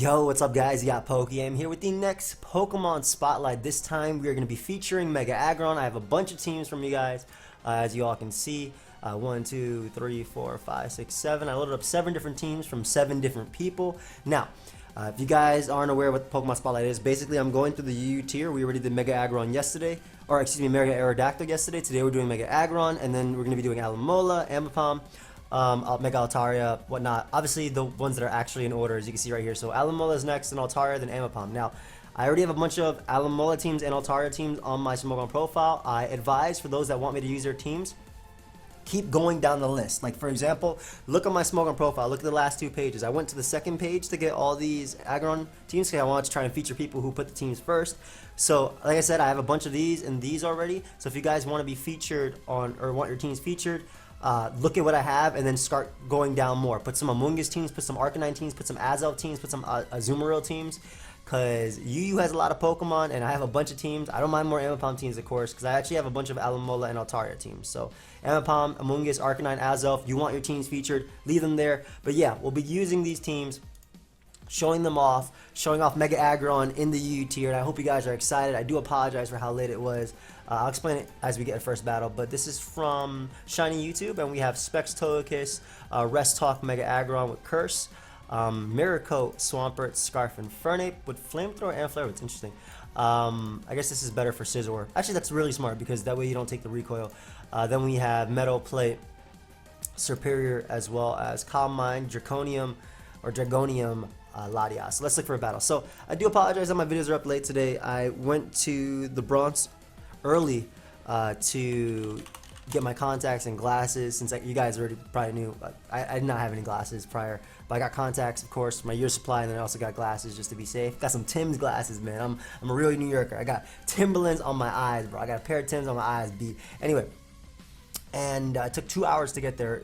Yo, what's up guys? You got PokeaimMD here with the next Pokemon Spotlight. This time we are going to be featuring Mega Aggron. I have a bunch of teams from you guys, as you all can see. 1, 2, 3, 4, 5, 6, 7. I loaded up 7 different teams from 7 different people. Now, if you guys aren't aware what Pokemon Spotlight is, basically I'm going through the UU tier. We already did Mega Aggron yesterday, or excuse me, Mega Aerodactyl yesterday. Today we're doing Mega Aggron, and then we're going to be doing Alomola, Ambipom, Mega Altaria, whatnot. Obviously, the ones that are actually in order, as you can see right here. So Alomola is next, then Altaria, then Ambipom. Now, I already have a bunch of Alomola teams and Altaria teams on my Smogon profile. I advise for those that want me to use their teams, keep going down the list. Like for example, look at my Smogon profile, look at the last 2 pages. I went to the second page to get all these Aggron teams because I wanted to try and feature people who put the teams first. So like I said, I have a bunch of these and these already. So if you guys want to be featured on, or want your teams featured, look at what I have and then start going down more. Put some Amoonguss teams, put some Arcanine teams, put some Azelf teams, put some Azumarill teams, because UU has a lot of Pokemon and I have a bunch of teams. I don't mind more Ambipom teams, of course, because I actually have a bunch of Alomola and Altaria teams. So Ambipom, Amoonguss, Arcanine, Azelf, you want your teams featured, leave them there. But yeah, we'll be using these teams, showing them off, showing off Mega Aggron in the UU tier, and I hope you guys are excited. I do apologize for how late it was. I'll explain it as we get to first battle, but this is from Shiny YouTube, and we have Specs Togekiss, Rest Talk Mega Aggron with Curse, Mirror Coat, Swampert, Scarf, and Fernape with Flamethrower and Flare. It's interesting. I guess this is better for Scizor. Actually, that's really smart because that way you don't take the recoil. Then we have Metal Plate, Superior, as well as Calm Mind, Draconium, Latias. So let's look for a battle. So I do apologize that my videos are up late today. I went to the Bronx early to get my contacts and glasses, since you guys already probably knew I did not have any glasses prior, but I got contacts, of course, my year supply, and then I also got glasses just to be safe. Got some Tim's glasses, man. I'm a real New Yorker. I got Timberlands on my eyes, bro. I got a pair of Tim's on my eyes, B. Anyway, and it took 2 hours to get there.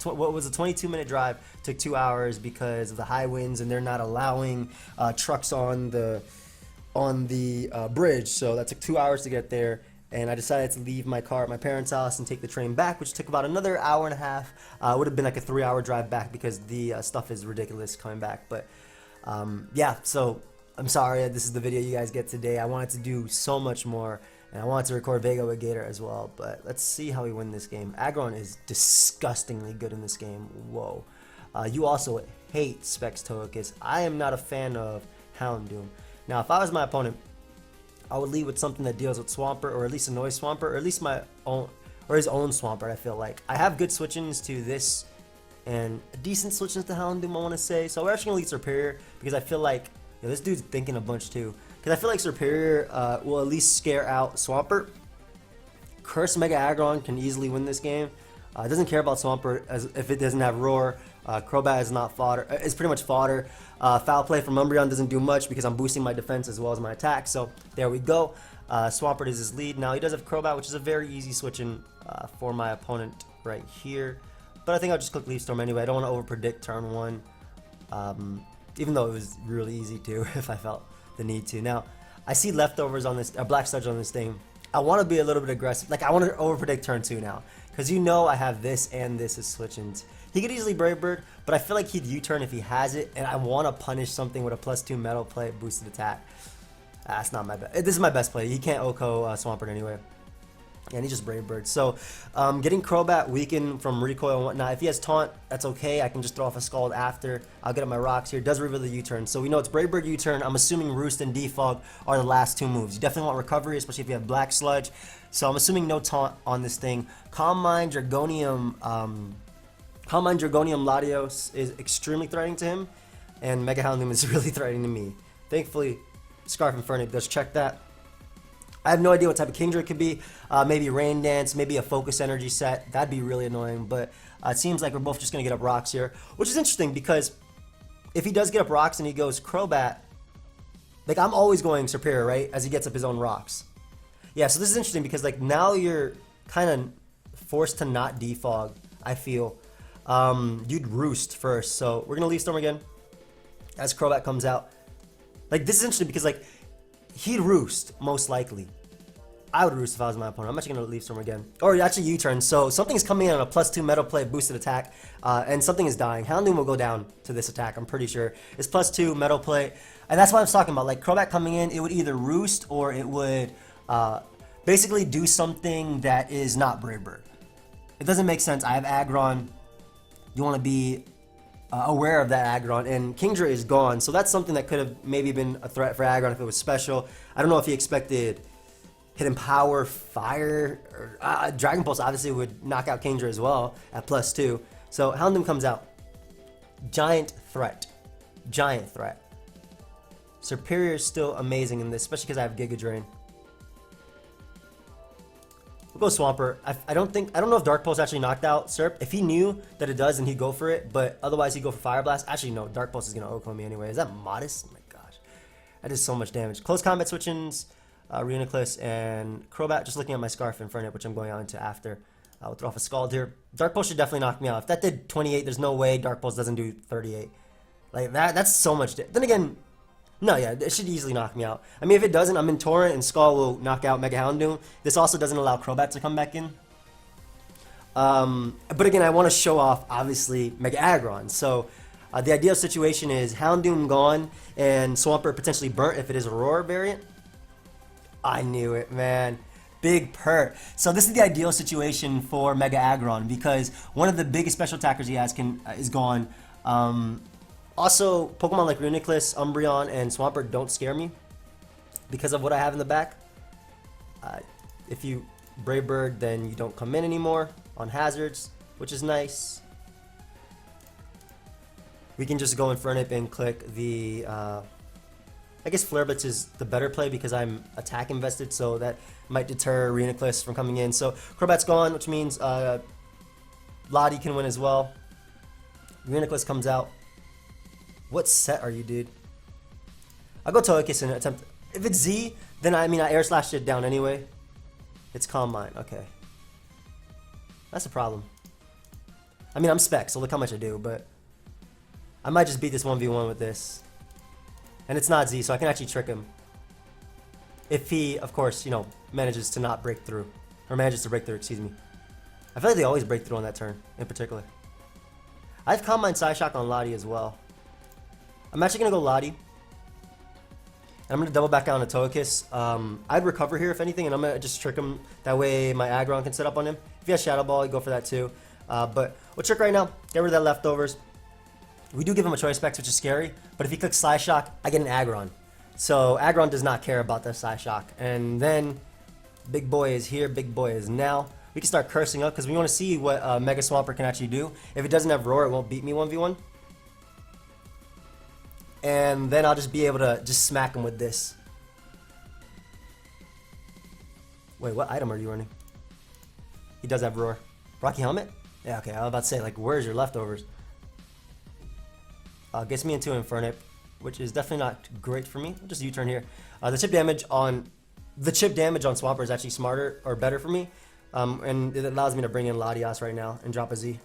What was a 22-minute drive took 2 hours because of the high winds, and they're not allowing trucks on the bridge. So that took 2 hours to get there, and I decided to leave my car at my parents' house and take the train back, which took about another hour and a half. It would have been like a 3-hour drive back because the stuff is ridiculous coming back. But yeah, so I'm sorry this is the video you guys get today. I wanted to do so much more, and I wanted to record Vega with Gator as well, but let's see how we win this game. Aggron is disgustingly good in this game. Whoa. You also hate Specs Togekiss. I am not a fan of Houndoom. Now, if I was my opponent, I would lead with something that deals with Swampert, or at least annoys Swampert, or at least my own, or his own Swampert. I feel like I have good switch-ins to this, and a decent switch-ins to Houndoom, I want to say. So we're actually gonna lead Superior because I feel like this dude's thinking a bunch too. Because I feel like Superior will at least scare out Swampert. Curse Mega Aggron can easily win this game. It doesn't care about Swampert as if it doesn't have Roar. Crobat is not fodder. It's pretty much fodder. Foul Play from Umbreon doesn't do much because I'm boosting my defense as well as my attack. So there we go. Swampert is his lead. Now he does have Crobat, which is a very easy switch-in for my opponent right here. But I think I'll just click Leaf Storm anyway. I don't want to over-predict turn 1. Even though it was really easy to if I felt the need to. Now, I see leftovers on this, Black Sludge on this thing. I want to be a little bit aggressive. Like, I want to over-predict turn 2 now. Because you know I have this and this as switch-ins. He could easily Brave Bird, but I feel like he'd U-turn if he has it, and I want to punish something with a +2 Metal Play boosted attack. That's not my best. This is my best play. He can't OHKO Swampert anyway. And he just Brave Bird. So, getting Crobat weakened from recoil and whatnot. If he has Taunt, that's okay. I can just throw off a Scald after. I'll get up my rocks here. Does reveal the U-turn. So we know it's Brave Bird U-turn. I'm assuming Roost and Defog are the last 2 moves. You definitely want Recovery, especially if you have Black Sludge. So I'm assuming no Taunt on this thing. Calm Mind, Dragonium Latios is extremely threatening to him. And Mega Houndoom is really threatening to me. Thankfully, Scarf and Fernape does check that. I have no idea what type of Kingdra it could be. Maybe Rain Dance, maybe a Focus Energy set. That'd be really annoying, but it seems like we're both just going to get up rocks here, which is interesting because if he does get up rocks and he goes Crobat, like I'm always going Superior, right, as he gets up his own rocks. Yeah, so this is interesting because like now you're kind of forced to not defog, I feel. You'd Roost first, so we're going to Leaf Storm again as Crobat comes out. Like this is interesting because like he'd Roost most likely. I would roost if I was my opponent. I'm actually going to Leaf Storm again. Or actually U-turn. So something's coming in on a +2 metal play boosted attack. And something is dying. Houndoom will go down to this attack, I'm pretty sure. It's +2 metal play. And that's what I was talking about. Like Crobat coming in, it would either roost or it would basically do something that is not Brave Bird. It doesn't make sense. I have Aggron. You want to be aware of that Aggron, and Kingdra is gone, so that's something that could have maybe been a threat for Aggron if it was special. I don't know if he expected Hidden Power, Fire, or Dragon Pulse obviously would knock out Kingdra as well at +2. So Houndoom comes out. Giant threat. Giant threat. Superior is still amazing in this, especially because I have Giga Drain. We'll go Swampert. I don't know if Dark Pulse actually knocked out Serp. If he knew that it does, then he'd go for it. But otherwise, he'd go for Fire Blast. Actually, no. Dark Pulse is going to OHKO me anyway. Is that modest? Oh my gosh. That is so much damage. Close Combat switchings, Reuniclus, and Crobat. Just looking at my Scarf in front of it, which I'm going out into after. I'll throw off a Scald here. Dark Pulse should definitely knock me out. If that did 28, there's no way Dark Pulse doesn't do 38. Like, that's so much. Then again, no, yeah, it should easily knock me out. I mean, if it doesn't, I'm in Torrent, and Skull will knock out Mega Houndoom. This also doesn't allow Crobat to come back in. But again, I want to show off, obviously, Mega Aggron. So, the ideal situation is Houndoom gone, and Swampert potentially burnt if it is a Roar variant. I knew it, man. Big pert. So this is the ideal situation for Mega Aggron, because one of the biggest special attackers he has is gone. Also, Pokemon like Reuniclus, Umbreon, and Swampert don't scare me because of what I have in the back. If you Brave Bird, then you don't come in anymore on hazards, which is nice. We can just go in Furnip and click the... I guess Flare Blitz is the better play because I'm attack invested, so that might deter Reuniclus from coming in. So Crobat's gone, which means Lottie can win as well. Reuniclus comes out. What set are you, dude? I'll go Togekiss and attempt. If it's Z, then I Air Slashed it down anyway. It's Calm Mind. Okay. That's a problem. I mean, I'm Spec, so look how much I do, but I might just beat this 1v1 with this. And it's not Z, so I can actually trick him. If he, of course, you know, manages to not break through. Or manages to break through, excuse me. I feel like they always break through on that turn, in particular. I have Calm Mind Psyshock on Lottie as well. I'm actually going to go Lottie. And I'm going to double back out on a Togekiss. I'd recover here, if anything, and I'm going to just trick him. That way my Aggron can set up on him. If he has Shadow Ball, I'd go for that too. But we'll trick right now. Get rid of that Leftovers. We do give him a Choice Specs, which is scary. But if he clicks Psyshock, I get an Aggron. So Aggron does not care about the Psyshock. And then Big Boy is here. Big Boy is now. We can start cursing up because we want to see what Mega Swampert can actually do. If it doesn't have Roar, it won't beat me 1v1. And then I'll just be able to just smack him with this. Wait, what item are you running? He does have Roar. Rocky Helmet? Yeah, okay, I was about to say, like, where's your Leftovers? Gets me into Infernip, which is definitely not great for me. I'll just U-turn here. The chip damage on Swampert is actually smarter or better for me. And it allows me to bring in Latias right now and drop a Z.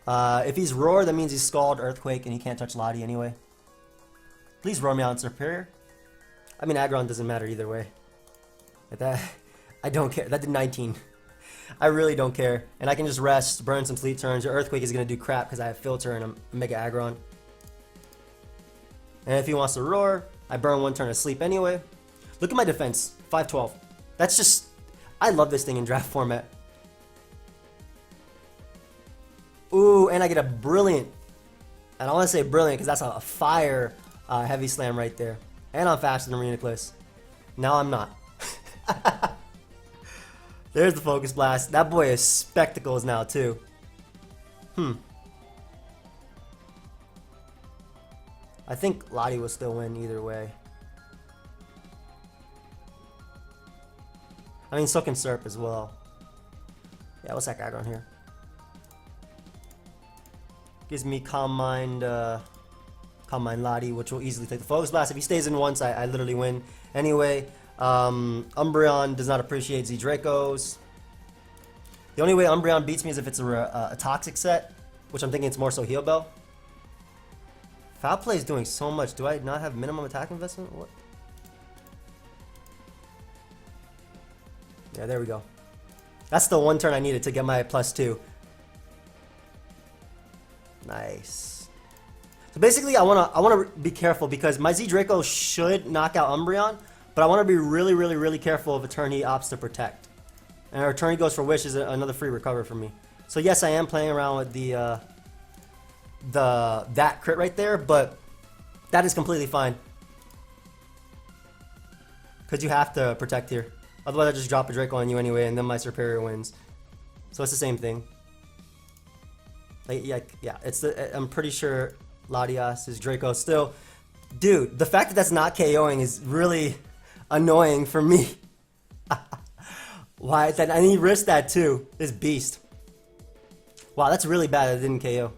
If he's Roar, that means he's Scald, Earthquake, and he can't touch Lottie anyway. Please roar me on Superior. I mean, Aggron doesn't matter either way. Like that, I don't care. That did 19. I really don't care. And I can just rest, burn some sleep turns. Your Earthquake is going to do crap because I have Filter and I'm Mega Aggron. And if he wants to Roar, I burn one turn of sleep anyway. Look at my defense, 512. That's just... I love this thing in draft format. Ooh, and I get a Brilliant. And I want to say Brilliant because that's a fire heavy slam right there. And I'm faster than Reuniclus. Now I'm not. There's the Focus Blast. That boy is spectacles now too. I think Lottie will still win either way. I mean, so can Serp as well. Yeah, what's that guy on here? Gives me Calm Mind Lottie, which will easily take the Focus Blast. If he stays in once, I literally win. Anyway, Umbreon does not appreciate Z Dracos. The only way Umbreon beats me is if it's a Toxic set, which I'm thinking it's more so Heal Bell. Foul Play is doing so much. Do I not have minimum attack investment? What? Yeah, there we go. That's the one turn I needed to get my +2. Nice. So basically, I wanna be careful because my Z Draco should knock out Umbreon, but I want to be really careful of a turn he opts to protect. And our turn he goes for Wish is another free recover for me. So yes, I am playing around with that crit right there, but that is completely fine. Because you have to protect here. Otherwise I just drop a Draco on you anyway and then my Superior wins. So it's the same thing. Like, yeah, I'm pretty sure Latias is Draco still. Dude, the fact that that's not KOing is really annoying for me. Why? And he risked that too. This beast. Wow, that's really bad that it didn't KO.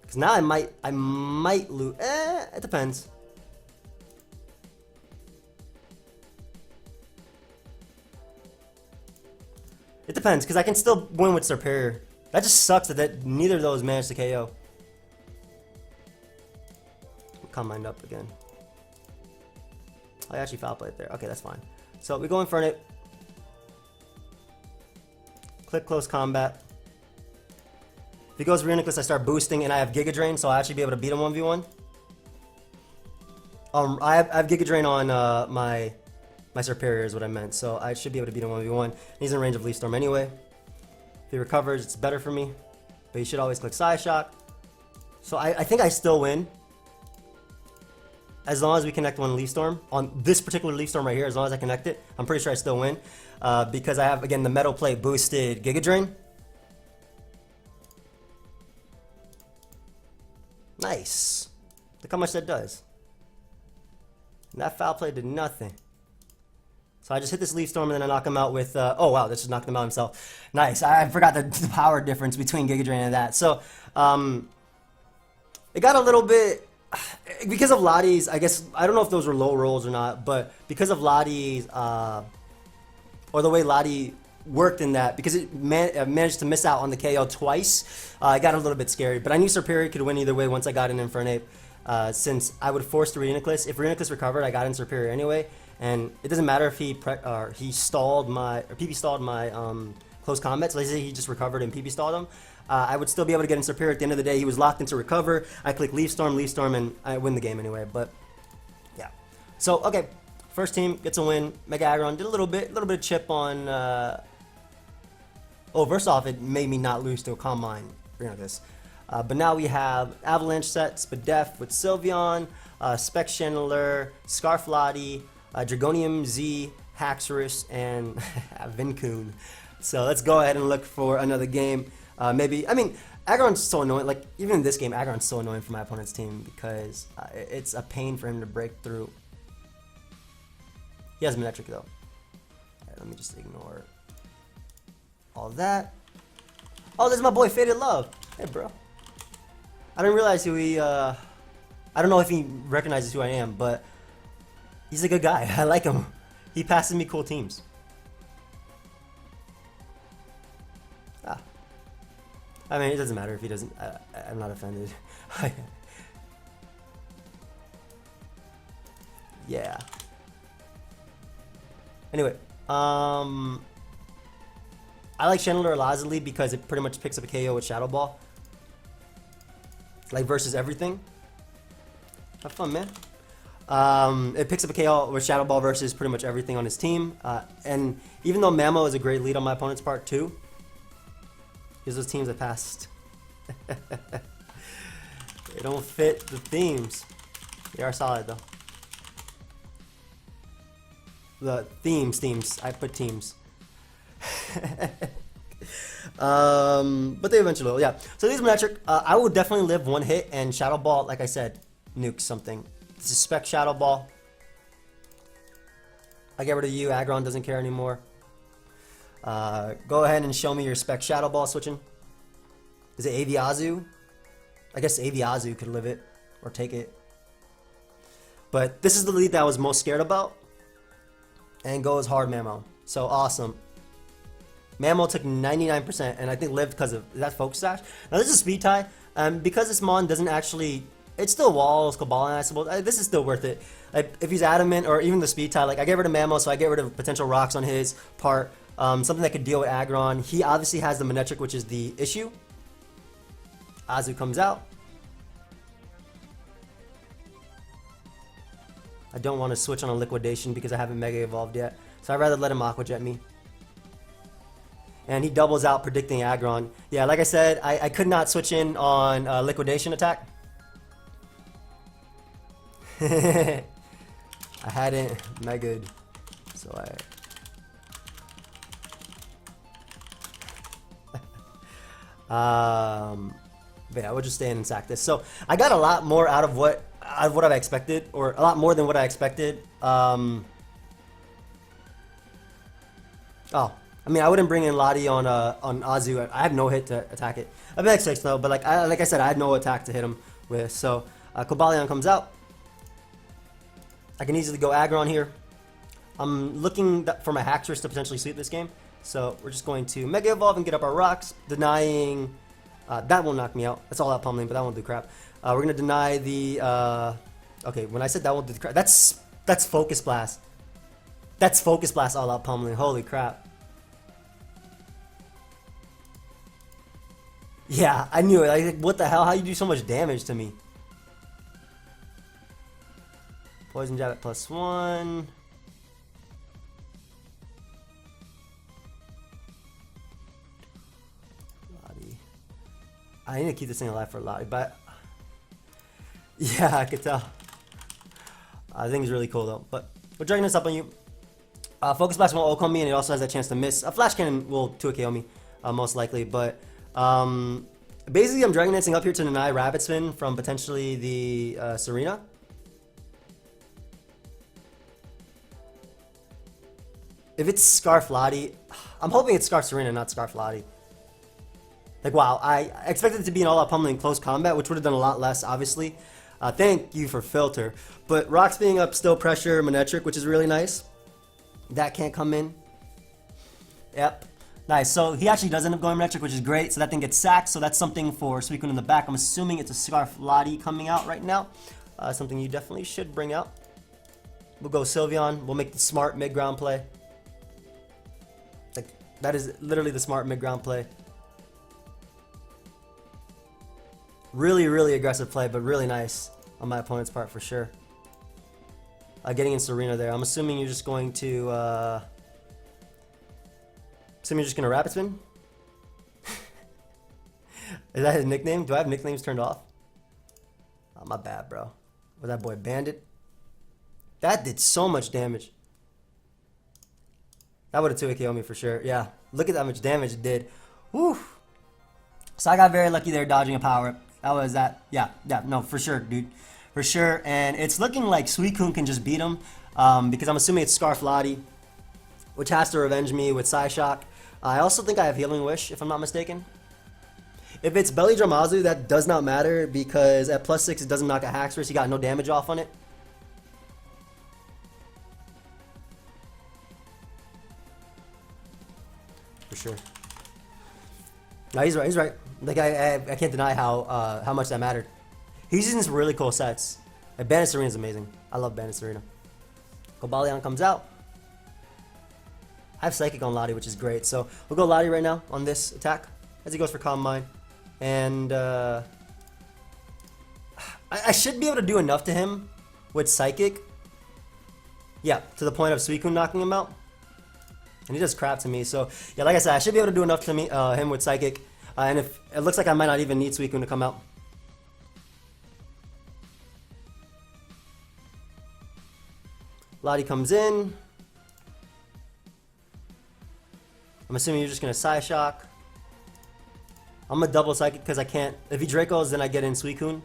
Because now I might lose. It depends. It depends, because I can still win with Superior. That just sucks that neither of those managed to KO. Calm mind up again. I actually foul played there. Okay, that's fine. So we go in front of it. Click close combat. If he goes Reuniclus, I start boosting, and I have Giga Drain, so I'll actually be able to beat him 1v1. I have Giga Drain on my Superior is what I meant, so I should be able to beat him 1v1. He's in range of Leaf Storm anyway. If he recovers, it's better for me, but you should always click Psy Shock. So I think I still win. As long as we connect one Leaf Storm. On this particular Leaf Storm right here, as long as I connect it, I'm pretty sure I still win. Because I have, again, the Metal Plate boosted Giga Drain. Nice. Look how much that does. And that foul play did nothing. So I just hit this Leaf Storm and then I knock him out with, oh wow, that just knocked him out himself. Nice, I forgot the power difference between Giga Drain and that. So, it got a little bit, because of Lottie's, I guess, I don't know if those were low rolls or not, but because of Lottie's, or the way Lottie worked in that, because it managed to miss out on the KO twice, it got a little bit scary. But I knew Superior could win either way once I got in for an ape, since I would force the Reuniclus. If Reuniclus recovered, I got in Superior anyway. And it doesn't matter if he stalled my, or PP stalled my close combat. So let's say he just recovered and PP stalled him. I would still be able to get in Superior at the end of the day. He was locked into recover. I click Leaf Storm, and I win the game anyway. But yeah. So okay, first team gets a win. Mega Aggron did a little bit of chip on. Oh, first off, it made me not lose to a Combine. This. But now we have Avalanche sets, Spadef with Sylveon, Spec Chandler, Scarf Lottie, Dragonium Z, Haxorus, and Vincoon. So let's go ahead and look for another game. Maybe, I mean, Aggron's so annoying. Like, even in this game, Aggron's so annoying for my opponent's team because it's a pain for him to break through. He has Manectric though. Alright, let me just ignore all that. Oh, there's my boy Faded Love. Hey, bro. I didn't realize who he, I don't know if he recognizes who I am, but he's a good guy. I like him. He passes me cool teams. Ah. I mean, it doesn't matter if he doesn't. I'm not offended. Yeah. Anyway, I like Chandler Lazuli because it pretty much picks up a KO with Shadow Ball. Like versus everything. Have fun, man. It picks up a KO with Shadow Ball versus pretty much everything on his team. And even though Mamo is a great lead on my opponent's part too, here's those teams that passed. They don't fit the themes. They are solid though. The themes. I put teams. But they eventually will, yeah. So these Manectric, I will definitely live one hit, and Shadow Ball, like I said, nukes something. This is Spec Shadow Ball. I get rid of you. Aggron doesn't care anymore. Go ahead and show me your Spec Shadow Ball switching. Is it Aviazu? I guess Aviazu could live it or take it. But this is the lead that I was most scared about. And goes hard Mamo. So awesome. Mamo took 99% and I think lived because of, is that Focus Sash? Now this is a speed tie. Because this Mon doesn't actually It's still walls, Cobalion, I suppose. This is still worth it. Like, if he's adamant, or even the speed tie, like I get rid of Mammo, so I get rid of potential rocks on his part. Something that could deal with Aggron. He obviously has the Manectric, which is the issue. Azu comes out. I don't want to switch on a liquidation because I haven't Mega Evolved yet. So I'd rather let him Aqua Jet me. And he doubles out, predicting Aggron. Yeah, like I said, I could not switch in on liquidation attack. I hadn't Mega'd, so but yeah, we'll just stay in and sack this. So I got a lot more out of what I expected, or a lot more than what I expected. Oh, I mean, I wouldn't bring in Lottie on Azu. I have no hit to attack it. I have X6 though, but like I said, I had no attack to hit him with. So Cobalion comes out. I can easily go Aggron here. I'm looking for my Haxorus to potentially sweep this game. So we're just going to Mega Evolve and get up our rocks, denying... that won't knock me out. That's all out pummeling, but that won't do crap. We're going to deny the... okay, when I said that won't do crap, that's Focus Blast. That's Focus Blast all out pummeling. Holy crap. Yeah, I knew it. Like, what the hell? How you do so much damage to me? Poison Jab at +1. Lottie. I need to keep this thing alive for Lottie, but yeah, I could tell. I think it's really cool though. But we're dragging this up on you. Focus Blast won't ult on me, and it also has a chance to miss. A Flash Cannon will 2KO me, most likely. But basically, I'm Dragon Dancing up here to deny Rapid Spin from potentially the Serena. If it's Scarf Lottie, I'm hoping it's Scarf Serena, not Scarf Lottie. Like, wow, I expected it to be an all-out pummeling close combat, which would have done a lot less, obviously. Thank you for Filter. But Rocks being up, still pressure, Manectric, which is really nice. That can't come in. Yep. Nice. So he actually does end up going Manectric, which is great. So that thing gets sacked. So that's something for Suicune in the back. I'm assuming it's a Scarf Lottie coming out right now. Something you definitely should bring out. We'll go Sylveon. We'll make the smart mid-ground play. Like, that is literally the smart mid-ground play. Really, really aggressive play, but really nice on my opponent's part for sure. Getting in Serena there. I'm assuming you're just going to... assuming you're just going to Rapid Spin? Is that his nickname? Do I have nicknames turned off? Oh, my bad, bro. Was that boy Bandit? That did so much damage. That would have 2KO'd me for sure. Yeah. Look at that much damage it did. Whew. So I got very lucky there dodging a power-up. That was that. Yeah, no, for sure, dude. For sure. And it's looking like Suicune can just beat him because I'm assuming it's Scarf Lottie, which has to revenge me with Psyshock. I also think I have Healing Wish, if I'm not mistaken. If it's Belly Drum Azu, that does not matter because at +6 it doesn't knock a Haxorus. He got no damage off on it. For sure. No, he's right. He's right. Like I can't deny how much that mattered. He's using some really cool sets. Like, Bandit Serena is amazing. I love Bandit Serena. Cobalion comes out. I have Psychic on Lottie, which is great. So we'll go Lottie right now on this attack as he goes for Calm Mind. And I should be able to do enough to him with Psychic. Yeah, to the point of Suicune knocking him out. And he does crap to me. So yeah, like I said, I should be able to do enough to me, him with Psychic. And if it looks like I might not even need Suicune to come out. Lottie comes in. I'm assuming you're just going to Psyshock. I'm going to double Psychic because I can't. If he Dracos, then I get in Suicune.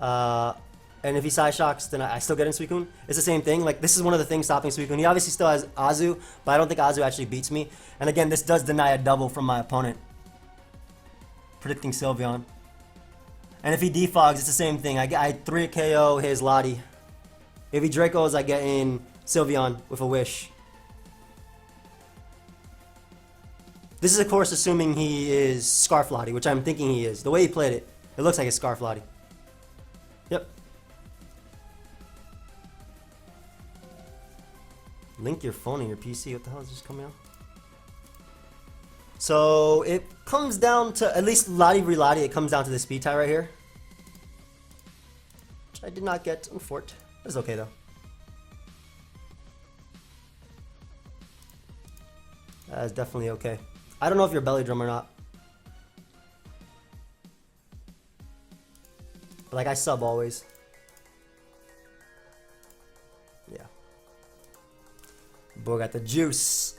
And if he Psyshocks, then I still get in Suicune. It's the same thing. Like, this is one of the things stopping Suicune. He obviously still has Azu, but I don't think Azu actually beats me. And again, this does deny a double from my opponent. Predicting Sylveon. And if he defogs, it's the same thing. I 3 KO his Lottie. If he Dracos, I get in Sylveon with a Wish. This is, of course, assuming he is Scarf Lottie, which I'm thinking he is. The way he played it, it looks like it's Scarf Lottie. Link your phone and your PC. What the hell is just coming out? So it comes down to, at least Lottie v Lottie, it comes down to the speed tie right here. Which I did not get on Fort. It's okay though. That is definitely okay. I don't know if you're belly drum or not. But like I sub always. Yeah. Boy got the juice.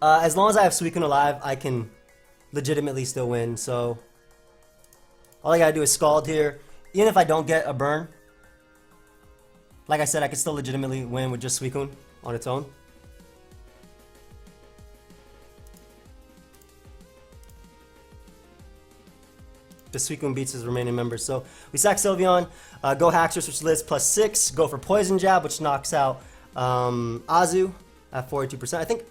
As long as I have Suicune alive, I can legitimately still win. So all I gotta do is Scald here. Even if I don't get a burn, like I said, I can still legitimately win with just Suicune on its own. The Suicune beats his remaining members. So we sack Sylveon, go Haxorus, which lives +6, go for Poison Jab, which knocks out Azu at 42%. I think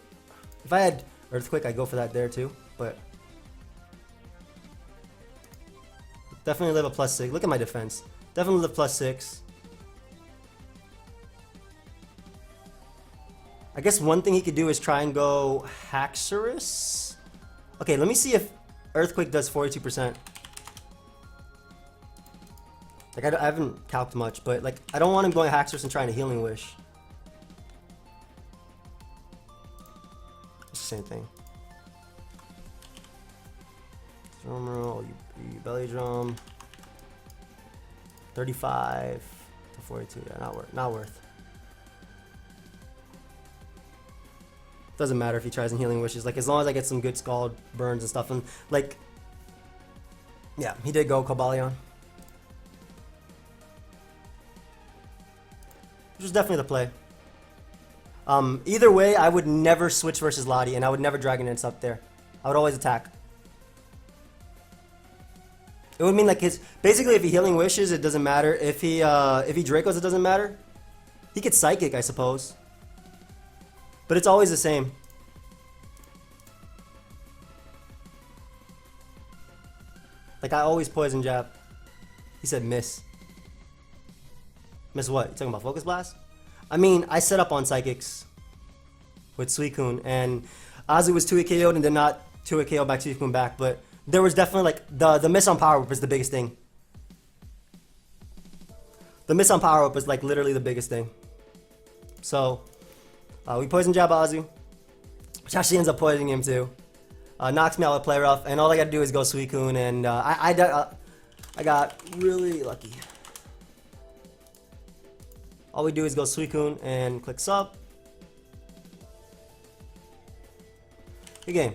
if I had Earthquake, I'd go for that there too, but definitely live a +6. Look at my defense. Definitely live +6. I guess one thing he could do is try and go Haxorus. Okay, let me see if Earthquake does 42%. Like I haven't calced much, but like I don't want him going Haxorus and trying to Healing Wish. It's the same thing. Drum roll, you belly drum. 35 to 42. Yeah, not worth. Doesn't matter if he tries and Healing Wishes. Like as long as I get some good Scald burns and stuff, and like, yeah, he did go Cobalion. Which was definitely the play. Either way, I would never switch versus Lottie, and I would never Dragon Dance up there. I would always attack. It would mean like his basically if he Healing Wishes, it doesn't matter. If he Dracos, it doesn't matter. He could Psychic, I suppose. But it's always the same. Like I always Poison Jab. He said miss. Miss what? You talking about Focus Blast? I mean, I set up on Psychics with Suicune, and Azu was 2-hit KO'd and did not 2-hit KO back Suicune back, but there was definitely like the miss on Power Whip was the biggest thing. The miss on Power Whip was like literally the biggest thing. So we Poison Jab Azu, which actually ends up poisoning him too. Knocks me out with Play Rough, and all I gotta do is go Suicune, and I got really lucky. All we do is go Suicune and click sub. Good game.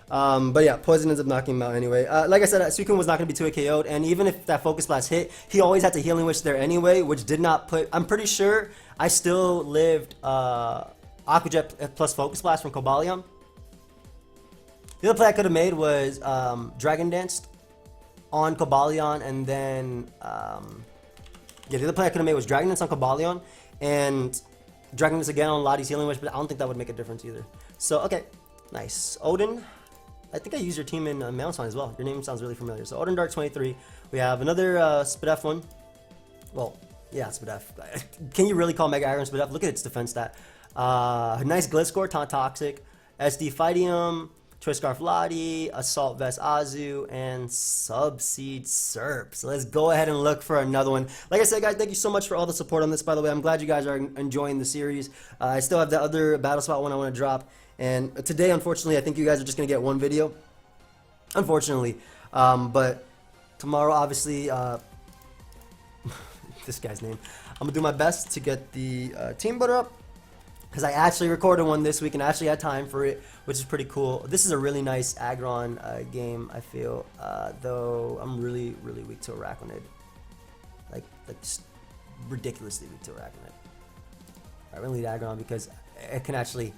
But yeah, Poison ends up knocking him out anyway. Like I said, Suicune was not going to be 2-hit KO'd, and even if that Focus Blast hit, he always had to Healing Wish there anyway, which did not put... I'm pretty sure I still lived Aqua Jet plus Focus Blast from Cobalion. The other play I could have made was Dragon Danced on Cobalion, and then... yeah, the other play I could have made was Dragon Dance on Cobalion and Dragon Dance again on Lottie's Healing Wish, but I don't think that would make a difference either. So, okay, nice. Odin, I think I used your team in Mountson as well. Your name sounds really familiar. So, Odin Dark 23. We have another Spadef one. Well, yeah, Spadef. Can you really call Mega Aggron Spadef? Look at its defense stat. Nice Gliscor, Taunt Toxic, SD Fightium, Choice Scarf Lottie, Assault Vest Azu, and Subseed Serp. So let's go ahead and look for another one. Like I said, guys, thank you so much for all the support on this, by the way. I'm glad you guys are enjoying the series. I still have the other Battle Spot one I want to drop. And today, unfortunately, I think you guys are just going to get one video. Unfortunately. But tomorrow, obviously, this guy's name. I'm going to do my best to get the team butter up, because I actually recorded one this week and actually had time for it, which is pretty cool. This is a really nice Aggron game, I feel, though I'm really, really weak to Arachnid. Like just ridiculously weak to Arachnid. I really need Aggron because it can actually,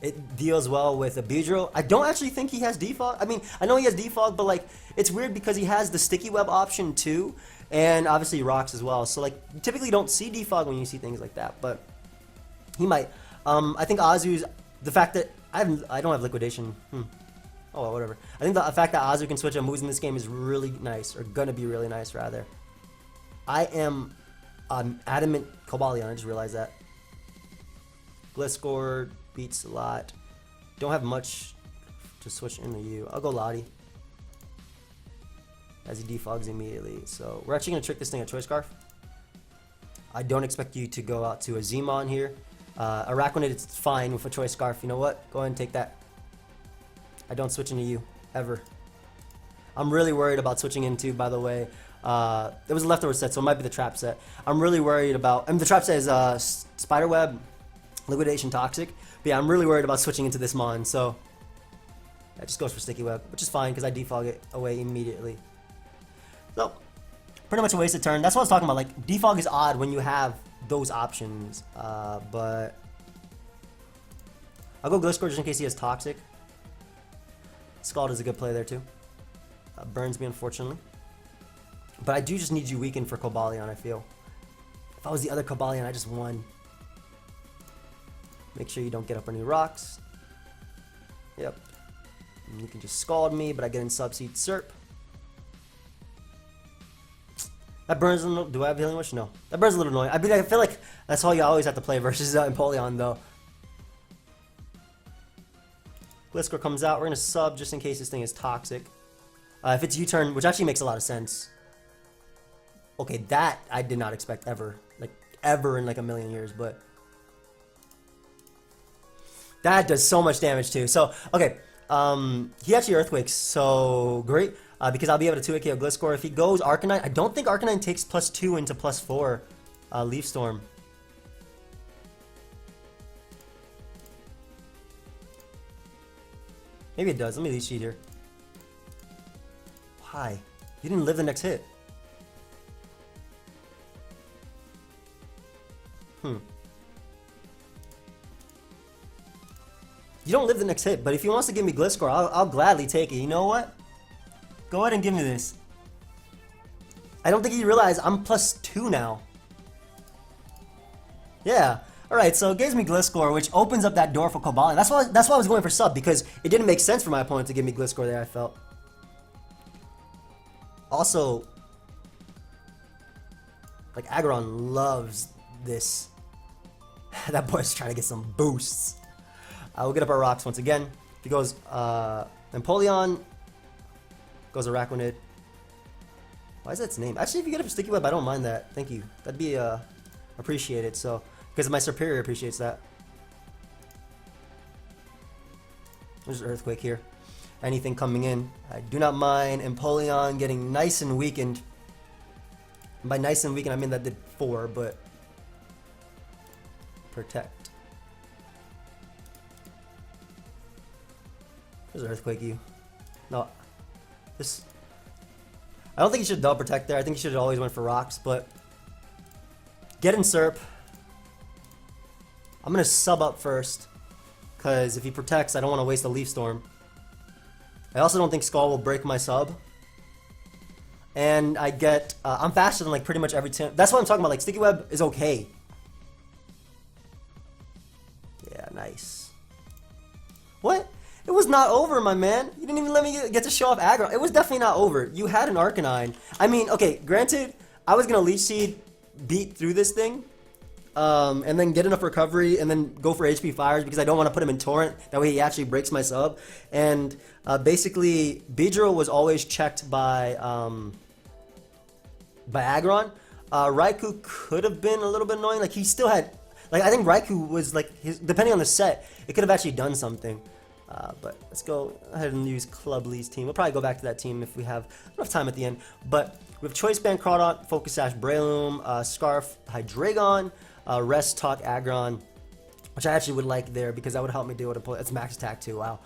it deals well with a Beedrill. I don't actually think he has Defog. I mean, I know he has Defog, but like, it's weird because he has the Sticky Web option too, and obviously Rocks as well. So like, you typically don't see Defog when you see things like that, but he might. I think Azu's, the fact that I don't have Liquidation. Oh, well, whatever. I think the fact that Azu can switch up moves in this game is really nice, or gonna be really nice rather. I am adamant Cobalion. I just realized that. Gliscor beats a lot. Don't have much to switch into you. I'll go Lottie. As he defogs immediately. So we're actually going to trick this thing at Choice Scarf. I don't expect you to go out to a Zmon here. Araquanid, it's fine with a Choice Scarf. You know what? Go ahead and take that. I don't switch into you, ever. I'm really worried about switching into, by the way, it was a leftover set, so it might be the trap set. I'm really worried about, the trap set is Spiderweb, Liquidation, Toxic. But yeah, I'm really worried about switching into this Mon, so that just goes for Sticky Web, which is fine because I defog it away immediately. So, pretty much a wasted turn. That's what I was talking about. Like, defog is odd when you have those options, but I'll go Gliscor just in case he has Toxic. Scald is a good play there too. Burns me, unfortunately. But I do just need you weakened for Cobalion, I feel. If I was the other Cobalion, I just won. Make sure you don't get up any rocks. Yep. And you can just Scald me, but I get in Subseed Serp. That burns a little. Do I have Healing Wish? No. That burns a little annoying. I mean, I feel like that's all you always have to play versus Empoleon, though. Gliscor comes out. We're going to sub just in case this thing is Toxic. If it's U-turn, which actually makes a lot of sense. Okay, that I did not expect ever. Like, ever in like a million years, but that does so much damage too. So, okay, he actually Earthquakes, so great. Because I'll be able to 2-hit KO Gliscor. If he goes Arcanine, I don't think Arcanine takes +2 into +4 Leaf Storm. Maybe it does. Let me lead sheet here. Why? You didn't live the next hit. You don't live the next hit, but if he wants to give me Gliscor, I'll gladly take it. You know what? Go ahead and give me this. I don't think you realize I'm +2 now. Yeah. Alright, so it gives me Gliscor, which opens up that door for Cobalion. That's why I was going for sub, because it didn't make sense for my opponent to give me Gliscor there, I felt. Also, like, Aggron loves this. That boy's trying to get some boosts. We'll get up our rocks once again. If he goes Empoleon, goes Araquanid. Why is that its name? Actually, if you get up Sticky Web, I don't mind that. Thank you. That'd be appreciated. So, because my superior appreciates that. There's Earthquake here. Anything coming in, I do not mind. Empoleon getting nice and weakened. And by nice and weakened, I mean that did 4, but protect. There's Earthquake you. No, this. I don't think you should double protect there. I think you should have always went for rocks, but get in Serp. I'm gonna sub up first, because if he protects, I don't want to waste a Leaf Storm. I also don't think Skull will break my sub. And I get, I'm faster than like pretty much every team. That's what I'm talking about, like Sticky Web is okay. Yeah, nice. What? It was not over, my man. You didn't even let me get to show off Aggron. It was definitely not over. You had an Arcanine. I mean, okay, granted, I was going to Leech Seed, beat through this thing, and then get enough recovery, and then go for HP Fires, because I don't want to put him in Torrent. That way he actually breaks my sub. And basically, Beedrill was always checked by Aggron. Raikou could have been a little bit annoying. Like, he still had... Like, I think Raikou was, like, depending on the set, it could have actually done something. But let's go ahead and use Clubly's team. We'll probably go back to that team if we have enough time at the end. But we have Choice Band, Crawdaunt, Focus Sash, Breloom, Scarf, Hydreigon, Rest, Talk, Aggron, which I actually would like there because that would help me deal with a... It's max attack too, wow.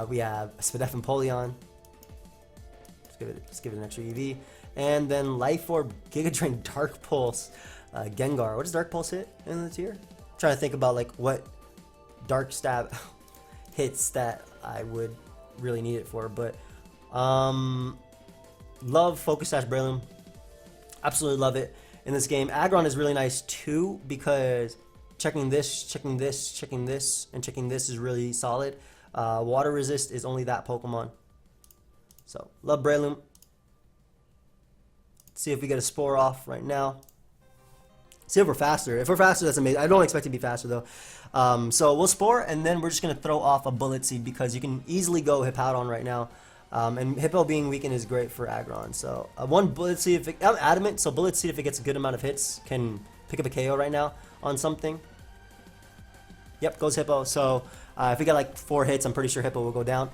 We have Spadef and Empoleon. Just give it an extra EV. And then Life Orb, Giga Drain, Dark Pulse, Gengar. What does Dark Pulse hit in the tier? I'm trying to think about like what Dark Stab hits that I would really need it for, but love Focus Sash Breloom. Absolutely love it in this game. Aggron is really nice too because checking this, checking this, checking this, and checking this is really solid. Water Resist is only that Pokemon. So, love Breloom. Let's see if we get a Spore off right now. See if we're faster. If we're faster, that's amazing. I don't expect to be faster though. So we'll Spore, and then we're just gonna throw off a Bullet Seed because you can easily go Hippowdon right now. And Hippo being weakened is great for Aggron. So one Bullet Seed, I'm Adamant, so Bullet Seed if it gets a good amount of hits can pick up a KO right now on something. Yep, goes Hippo. So if we get like 4 hits, I'm pretty sure Hippo will go down.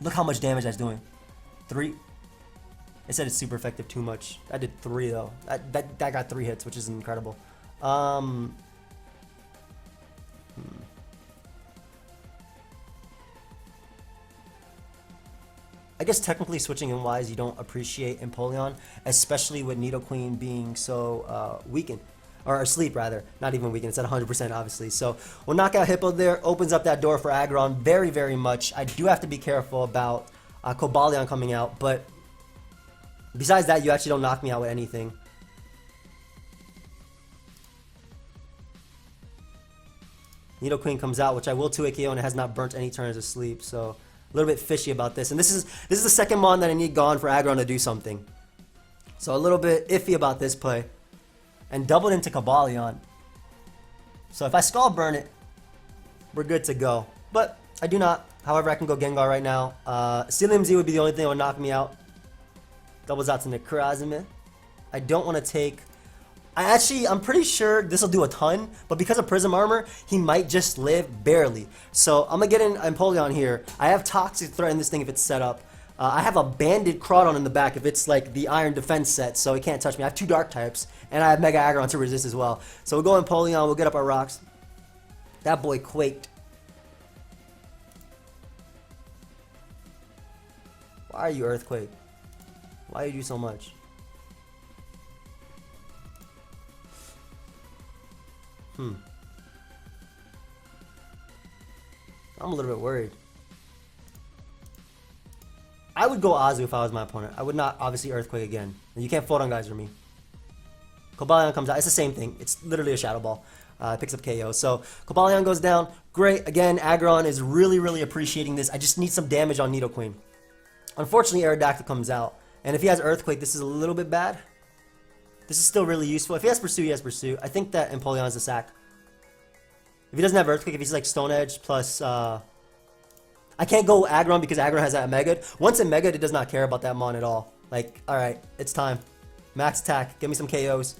Look how much damage that's doing. 3. It said it's super effective too much. I did 3 though. That got 3 hits, which is incredible. I guess technically switching in wise, you don't appreciate Empoleon, especially with Nidoqueen being so weakened. Or asleep rather, not even weakened, it's at 100% obviously. So we'll knock out Hippo there, opens up that door for Aggron very, very much. I do have to be careful about Cobalion coming out, but besides that, you actually don't knock me out with anything. Nidoqueen comes out, which I will 2-hit KO, and it has not burnt any turns of sleep, so a little bit fishy about this. And this is the second Mon that I need gone for Aggron to do something. So a little bit iffy about this play. And doubled into Cobalion. So if I Scald Burn it, we're good to go. But I do not. However, I can go Gengar right now. Celium Z would be the only thing that would knock me out. Doubles out to Necrozma. I don't want to take... I'm pretty sure this will do a ton, but because of Prism Armor, he might just live barely. So I'm going to get in Empoleon here. I have Toxic Threat in this thing if it's set up. I have a Banded Crawdon in the back if it's like the Iron Defense set, so he can't touch me. I have 2 Dark types, and I have Mega Aggron to resist as well. So we'll go Empoleon, we'll get up our rocks. That boy quaked. Why are you Earthquake? Why do you do so much? I'm a little bit worried. I would go Azu if I was my opponent. I would not obviously Earthquake again. And you can't Photon Geyser me. Cobalion comes out. It's the same thing. It's literally a Shadow Ball. Picks up KO. So Cobalion goes down. Great. Again, Aggron is really, really appreciating this. I just need some damage on Nidoqueen. Unfortunately, Aerodactyl comes out. And if he has Earthquake, this is a little bit bad. This is still really useful. If he has Pursue, he has Pursue. I think that Empoleon is a sack. If he doesn't have Earthquake, if he's like Stone Edge plus... I can't go Aggron because Aggron has that Mega. Once in Mega, it does not care about that Mon at all. Like, alright, it's time. Max attack. Give me some KOs.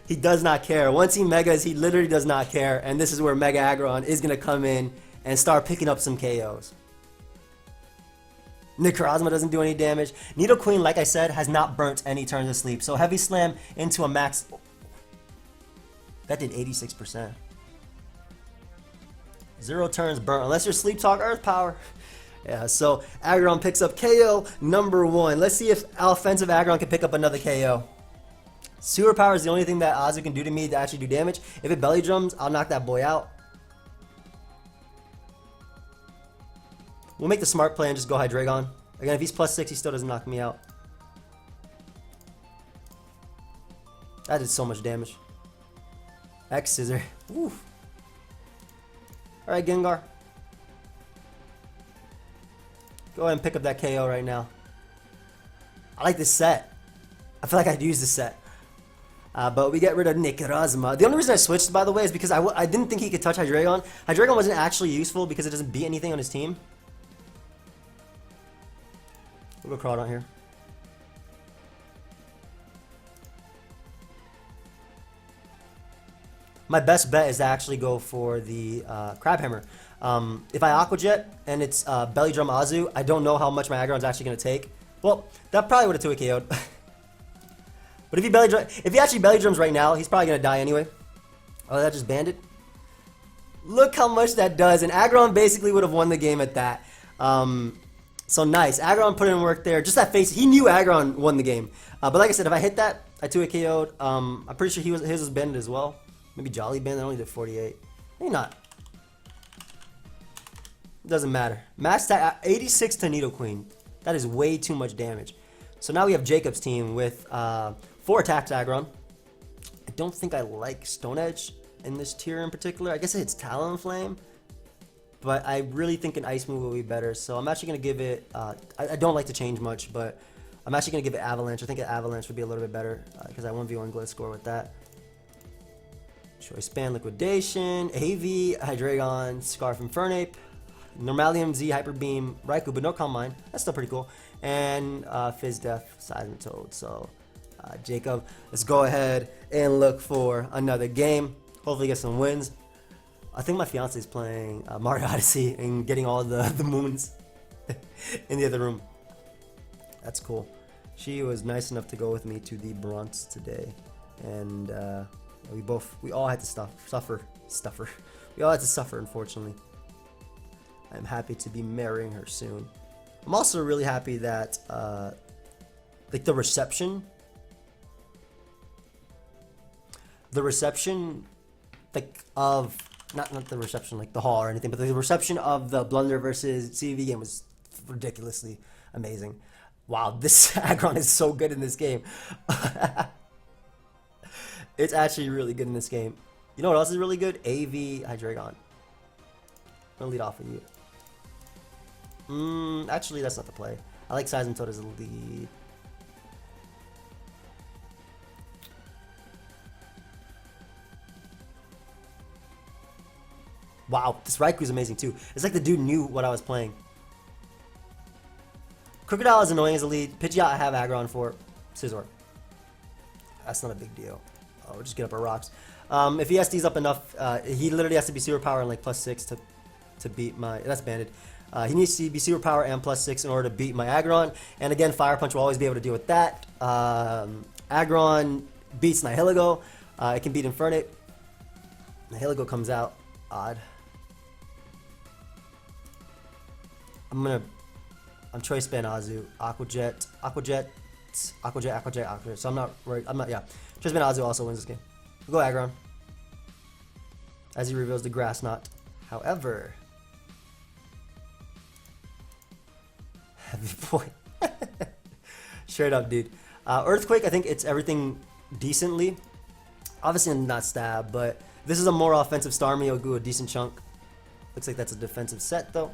He does not care. Once he Megas, he literally does not care. And this is where Mega Aggron is going to come in and start picking up some KOs. Necrozma doesn't do any damage. Nidoqueen, like I said, has not burnt any turns of sleep. So Heavy Slam into a max... That did 86%. 0 turns burnt, unless you're Sleep Talk Earth Power. Yeah, so Aggron picks up KO number 1. Let's see if offensive Aggron can pick up another KO. Sewer Power is the only thing that Azu can do to me to actually do damage. If it Belly Drums, I'll knock that boy out. We'll make the smart play and just go Hydreigon. Again, if he's +6, he still doesn't knock me out. That did so much damage. X Scissor. Oof. Alright, Gengar. Go ahead and pick up that KO right now. I like this set. I feel like I'd use this set. But we get rid of Necrozma. The only reason I switched, by the way, is because I didn't think he could touch Hydreigon. Hydreigon wasn't actually useful because it doesn't beat anything on his team. We'll go Crawdon here. My best bet is to actually go for the Crabhammer. If I Aqua Jet and it's Belly Drum Azu, I don't know how much my Aggron's actually going to take. Well, that probably would have 2-hit KO'd. But if he actually Belly Drums right now, he's probably going to die anyway. Oh, that just banded. Look how much that does. And Aggron basically would have won the game at that. So nice. Aggron put in work there. Just that face. He knew Aggron won the game. But like I said, if I hit that, I 2-hit KO'd. I'm pretty sure his was banded as well. Maybe Jolly Band, that only did 48. Maybe not. Doesn't matter. Max attack 86 to Nidoqueen. That is way too much damage. So now we have Jacob's team with 4 attacks Aggron. I don't think I like Stone Edge in this tier in particular. I guess it's Talonflame. But I really think an Ice move will be better. So I'm actually going to give it... I don't like to change much, but I'm actually going to give it Avalanche. I think an Avalanche would be a little bit better because I 1v1 Gliscor with that. Choice Band Liquidation, AV, Hydreigon, Scarf Infernape, Normalium, Z, Hyper Beam, Raikou, but no Calm Mind. That's still pretty cool. And Fizz Def, Seismitoad. So, Jacob, let's go ahead and look for another game. Hopefully get some wins. I think my fiance is playing Mario Odyssey and getting all the moons in the other room. That's cool. She was nice enough to go with me to the Bronx today, and we all had to suffer. We all had to suffer, unfortunately. I'm happy to be marrying her soon. I'm also really happy that like the reception like of not the reception like the hall or anything, but the reception of the Blunder versus CVV game was ridiculously amazing. Wow, this Aggron is so good in this game. It's actually really good in this game. You know what else is really good? AV Hydreigon. I'm gonna lead off with you. Actually, that's not the play. I like Seismitoad as a lead. Wow, this Raikou is amazing too. It's like the dude knew what I was playing. Crocodile is annoying as a lead. Pidgeot I have Aggron for. Scizor. That's not a big deal. Oh, we'll just get up our rocks. If he SDs up enough, he literally has to be superpower and like +6 to beat my... That's banded. He needs to be superpower and +6 in order to beat my Aggron. And again, Fire Punch will always be able to deal with that. Aggron beats Nihilego. It can beat Infernape. Nihilego comes out. Odd. I'm Choice Band Azu, Aqua Jet. So I'm not worried. Yeah. Choice Band Azu also wins this game. We'll go Aggron. As he reveals the Grass Knot. However, heavy boy. Straight up, dude. Earthquake, I think it's everything decently. Obviously not stab, but this is a more offensive Starmie. It'll do a decent chunk. Looks like that's a defensive set though.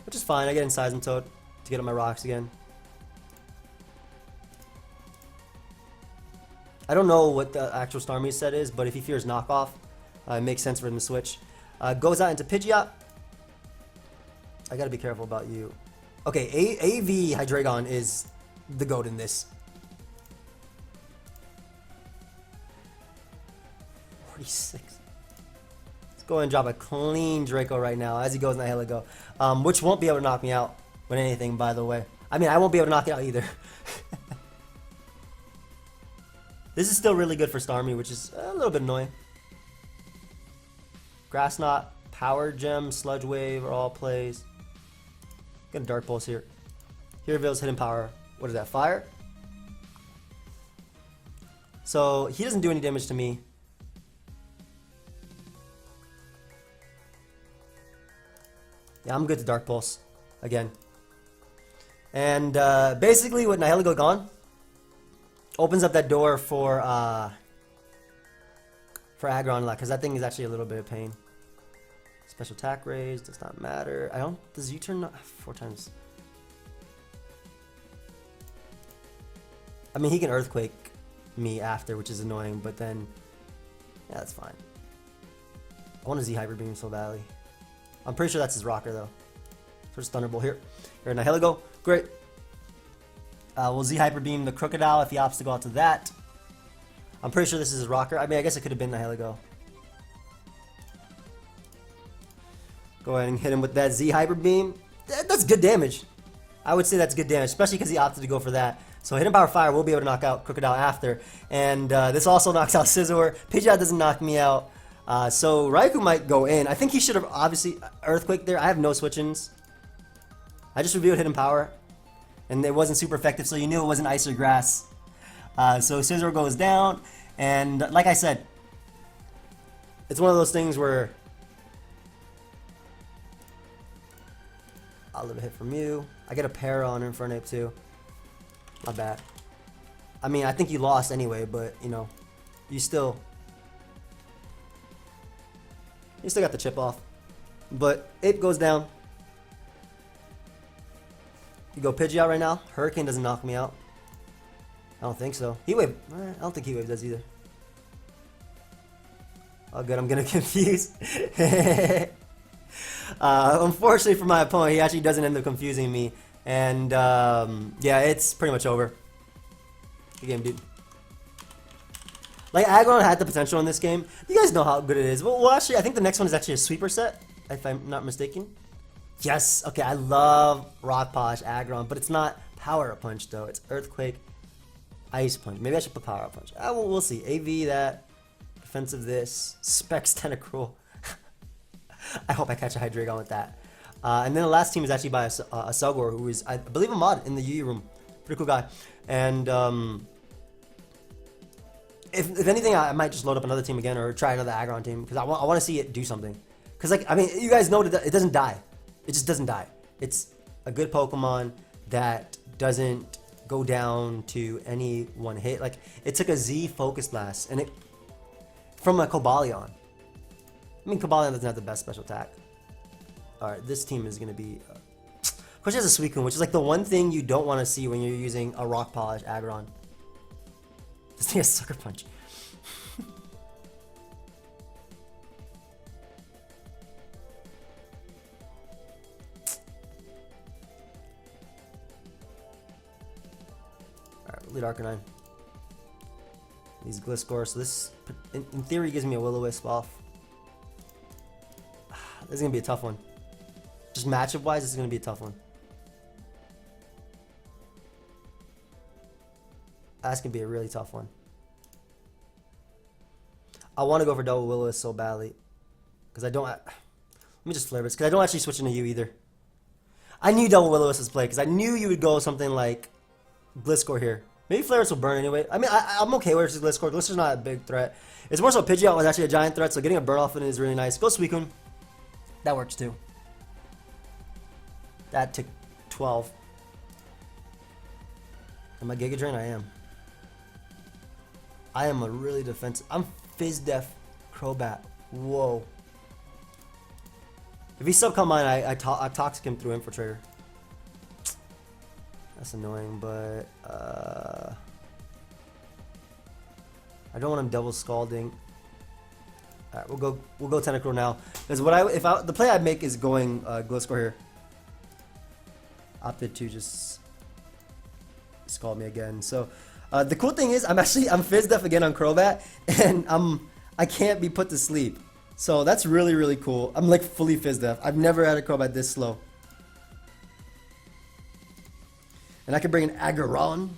Which is fine. I get in Seismitoad to get on my rocks again. I don't know what the actual Starmie set is, but if he fears knockoff, it makes sense for him to switch. Goes out into Pidgeot. I gotta be careful about you. Okay, AV Hydreigon is the GOAT in this. 46. Let's go ahead and drop a clean Draco right now as he goes in the Heligo. Which won't be able to knock me out with anything, by the way. I mean, I won't be able to knock it out either. This is still really good for Starmie, which is a little bit annoying. Grass Knot, Power Gem, Sludge Wave are all plays. Get a Dark Pulse here. Here reveals Hidden Power. What is that? Fire? So he doesn't do any damage to me. Yeah, I'm good to Dark Pulse again. And basically with Nihilego gone, opens up that door for Aggron, because that thing is actually a little bit of pain. Special attack raise does not matter. Does U-turn not 4 times? I mean, he can Earthquake me after, which is annoying, but then, yeah, that's fine. I want to Z Hyper Beam so badly. I'm pretty sure that's his rocker though. First Thunderbolt here. Here, Nihilego. Great. We'll Z Hyper Beam the Crocodile if he opts to go out to that. I'm pretty sure this is his rocker. I mean, I guess it could have been Nihilego. Go ahead and hit him with that Z Hyper Beam. That's good damage. I would say that's good damage, especially because he opted to go for that. So Hidden Power Fire will be able to knock out Crocodile after. And this also knocks out Scizor. Pidgeot doesn't knock me out. So Raikou might go in. I think he should have obviously Earthquake there. I have no switch-ins. I just revealed Hidden Power. And it wasn't super effective, so you knew it wasn't Ice or Grass. So Scizor goes down. And like I said, it's one of those things where I'll live a hit from you. I get a Para on Infernape too. Not bad. I mean, I think you lost anyway, but you know, you still got the chip off. But it goes down. You go Pidgey out right now. Hurricane doesn't knock me out. I don't think so. Heat Wave. I don't think Heat Wave does either. Oh, good. I'm gonna confuse. Unfortunately for my opponent, he actually doesn't end up confusing me. And yeah, it's pretty much over. Good game, dude. Like, Aggron had the potential in this game. You guys know how good it is. Well, actually, I think the next one is actually a sweeper set, if I'm not mistaken. Yes. Okay, I love Rock Polish Aggron, but it's not Power Up Punch, though. It's Earthquake, Ice Punch. Maybe I should put Power Up Punch. We'll see. AV that. Defensive this. Specs Tentacruel. I hope I catch a Hydreigon with that. And then the last team is actually by a Selgor, who is, I believe, a mod in the UE room. Pretty cool guy. And if anything, I might just load up another team again or try another Aggron team because I want to see it do something. Because, like, I mean, you guys know that it doesn't die. It just doesn't die. It's a good Pokemon that doesn't go down to any one hit. Like, it took a Z Focus Blast and it from a Cobalion. I mean, Cobalion doesn't have the best special attack. Alright, this team is going to be... of course, it has a Suicune, which is like the one thing you don't want to see when you're using a Rock Polish Aggron. This thing has Sucker Punch. Alright, lead Arcanine. These Gliscor, so this, in theory, gives me a Will-O-Wisp off. This is going to be a tough one. Just matchup-wise, this is going to be a tough one. That's going to be a really tough one. I want to go for double Will-O-Wisp so badly. Because I don't... Let me just flare this, because I don't actually switch into you either. I knew double Will-O-Wisp was played, because I knew you would go something like Gliscor here. Maybe Flareus will burn anyway. I mean, I'm okay with Gliscor. Gliscor's not a big threat. It's more so Pidgeot was actually a giant threat, so getting a burn off in it is really nice. Go Suicune. That works too. That took 12. Am I Giga Drain? I am. I am a really defensive. I'm Fizz Def Crobat. Whoa. If he sub-come mine, I Toxic him through Infiltrator. That's annoying, but I don't want him double scalding. All right, we'll go Tentacruel now. Because the play I'd make is going Gliscor here. Opted to just scald me again. So the cool thing is I'm Fizz Def again on Crobat, and I can't be put to sleep. So that's really, really cool. I'm like fully Fizz Def. I've never had a Crobat this slow. And I can bring an Aggron.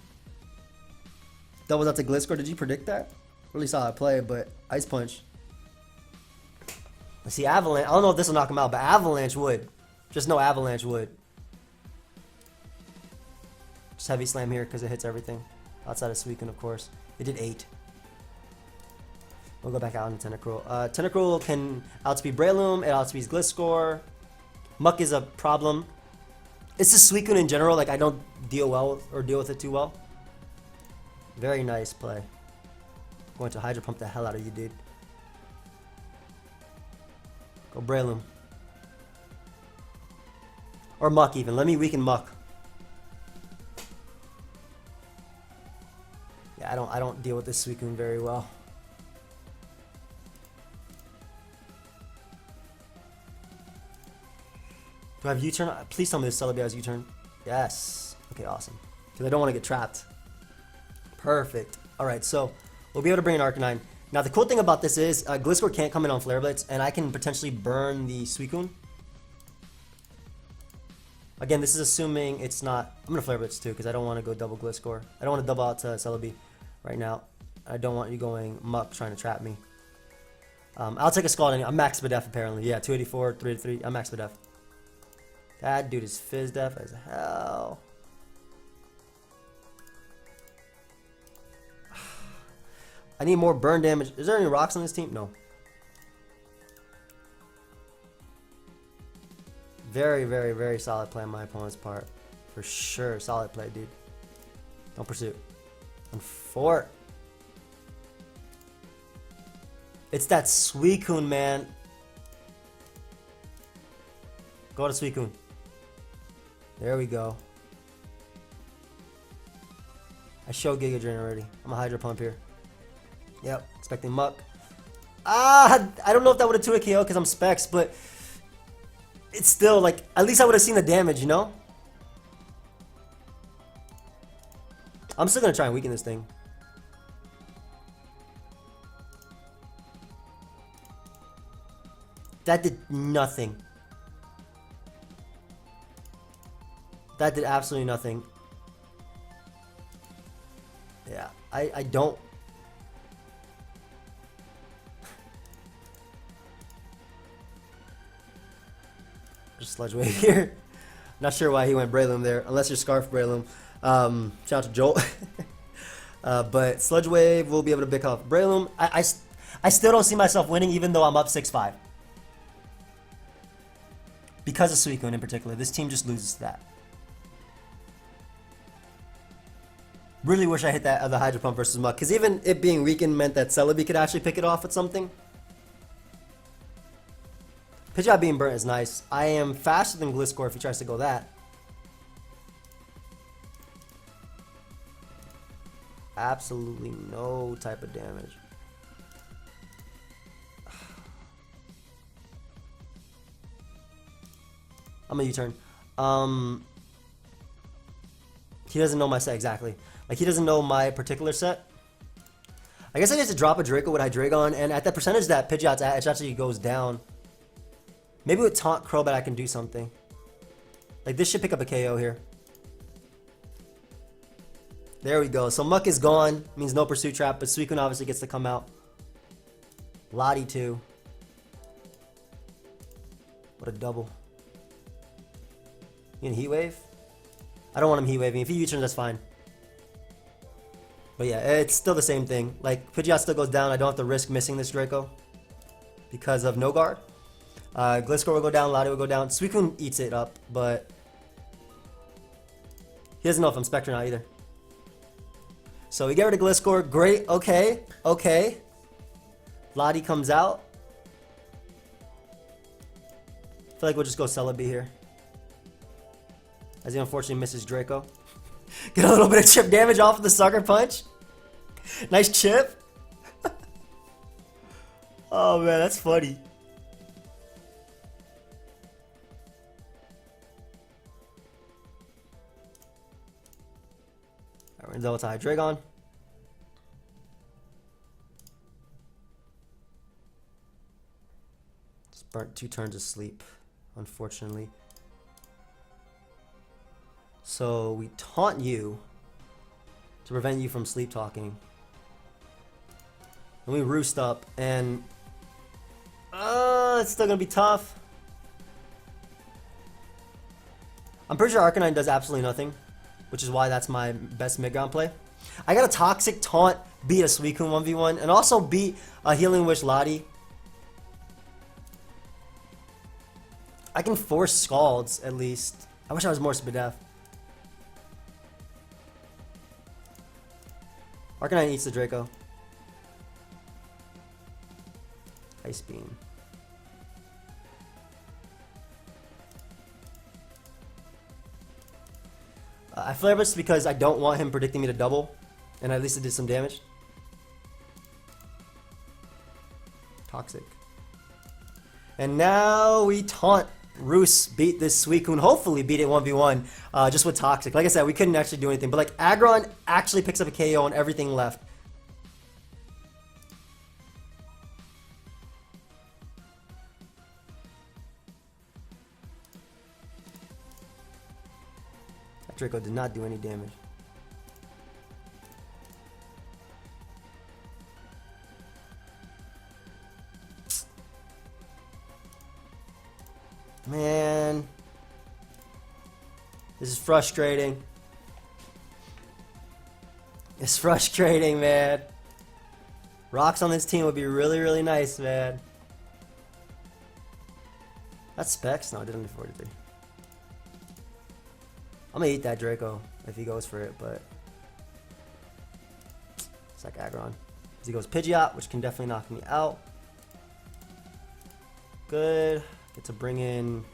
Doubles out to Gliscor. Did you predict that? Really solid play, but Ice Punch. Let's see, Avalanche. I don't know if this will knock him out, but Avalanche would. Just know Avalanche would. Just Heavy Slam here because it hits everything. Outside of Suicune, of course. It did 8. We'll go back out into Tentacruel. Tentacruel can outspeed Breloom. It outspeeds Gliscor. Muck is a problem. It's just Suicune in general. Like, I don't deal with it too well. Very nice play. Going to Hydro Pump the hell out of you, dude. Go Breloom. Or Muck even. Let me weaken Muck. Yeah, I don't deal with this Suicune very well. Do I have U-turn? Please tell me this Celebi has U-turn. Yes. Okay, awesome. Because I don't want to get trapped. Perfect. Alright, so we'll be able to bring an Arcanine. Now, the cool thing about this is Gliscor can't come in on Flare Blitz, and I can potentially burn the Suicune. Again, this is assuming it's not... I'm going to Flare Blitz too, because I don't want to go double Gliscor. I don't want to double out to Celebi right now. I don't want you going Muck trying to trap me. I'll take a Scald. I'm max Spadef apparently. Yeah, 284, 383. I'm max Spadef. That dude is Fizz Def as hell. I need more burn damage. Is there any rocks on this team? No. Very, very, very solid play on my opponent's part. For sure. Solid play, dude. Don't pursue. And 4. It's that Suicune, man. Go to Suicune. There we go. I showed Giga Drain already. I'm a Hydro Pump here. Yep, expecting Muck. Ah, I don't know if that would have 2-hit KO because I'm Specs, but it's still like, at least I would have seen the damage, you know? I'm still gonna try and weaken this thing. That did nothing. That did absolutely nothing. Yeah, I don't. Just Sludge Wave here. Not sure why he went Breloom there, unless you're Scarf Breloom. Shout out to Jolt. But Sludge Wave will be able to pick off Breloom. I still don't see myself winning, even though I'm up 6-5. Because of Suicune in particular. This team just loses to that. Really wish I hit that other Hydro Pump versus Muck, because even it being weakened meant that Celebi could actually pick it off with something. Pidgeot being burnt is nice. I am faster than Gliscor if he tries to go that. Absolutely no type of damage. I'm a U-turn. He doesn't know my set exactly. Like, he doesn't know my particular set. I guess I need to drop a Draco with Hydreigon, and at that percentage that Pidgeot's at, it actually goes down. Maybe with Taunt Crobat I can do something. Like, this should pick up a KO here. There we go. So Muck is gone. Means no Pursuit Trap, but Suicune obviously gets to come out. Lottie too. What a double. You need Heat Wave? I don't want him Heat Waving. If he U-turns, that's fine. But yeah, it's still the same thing. Like, Pidgeot still goes down. I don't have to risk missing this Draco because of no guard. Gliscor will go down. Lottie will go down. Suicune eats it up, but he doesn't know if I'm Spectre or not either. So we get rid of Gliscor. Great. Okay. Okay. Lottie comes out. I feel like we'll just go Celebi here, as he unfortunately misses Draco. Get a little bit of chip damage off of the Sucker Punch. Nice chip. Oh man, that's funny. Alright, we're in double tie. Hydreigon. Just burnt 2 turns of sleep, unfortunately. So we taunt you to prevent you from sleep talking. And we roost up, and it's still gonna be tough. I'm pretty sure Arcanine does absolutely nothing, which is why that's my best Mega Aggron play. I got a Toxic Taunt, beat a Suicune 1v1, and also beat a Healing Wish Lottie. I can force Scalds at least. I wish I was more Spadef. Arcanine eats the Draco. Ice Beam. I Flare Blitz because I don't want him predicting me to double, and at least it did some damage. Toxic. And now we taunt. Roos beat this Suicune, hopefully beat it 1v1 just with Toxic. Like I said, we couldn't actually do anything, but like Aggron actually picks up a KO on everything left. That Draco did not do any damage. Man, this is frustrating. It's frustrating, man. Rocks on this team would be really, really nice, man. That's Specs? No, it didn't do 43. I'm gonna eat that Draco if he goes for it, but it's like Aggron. He goes Pidgeot, which can definitely knock me out. Good. Get to bring in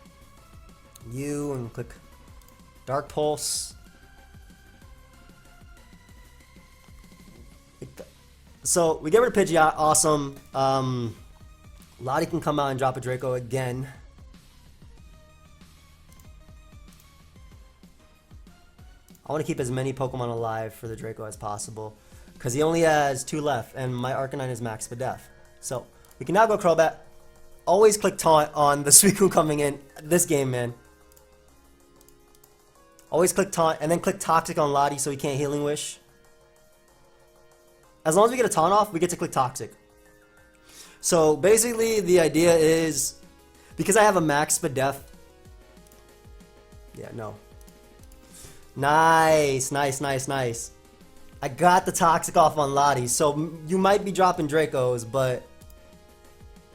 you and click Dark Pulse. So we get rid of Pidgeot, awesome. Lottie can come out and drop a Draco again. I want to keep as many Pokemon alive for the Draco as possible, because he only has 2 left, and my Arcanine is max Spadef. So we can now go Crobat. Always click Taunt on the Suicune coming in this game, man. Always click Taunt, and then click Toxic on Lottie so he can't Healing Wish. As long as we get a Taunt off, we get to click Toxic. So basically, the idea is, because I have a max Spadef. Yeah, no. Nice, nice, nice, nice. I got the Toxic off on Lottie, so you might be dropping Dracos, but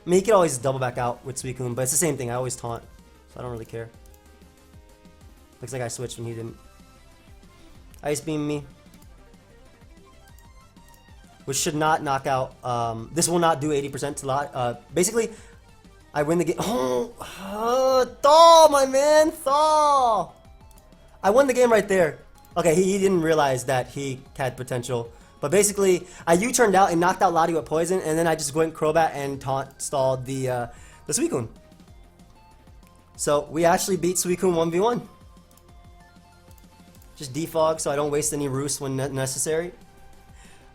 I mean, you can always double back out with Suicune, but it's the same thing. I always taunt, so I don't really care. Looks like I switched and he didn't. Ice Beam me. Which should not knock out. This will not do 80% to lot. Basically, I win the game. Oh, Thaw, my man, Thaw. I won the game right there. Okay, he didn't realize that he had potential. But basically, I U-turned out and knocked out Lottie with Poison, and then I just went Crobat and taunt stalled the Suicune. So we actually beat Suicune 1v1. Just defog so I don't waste any Roost when necessary.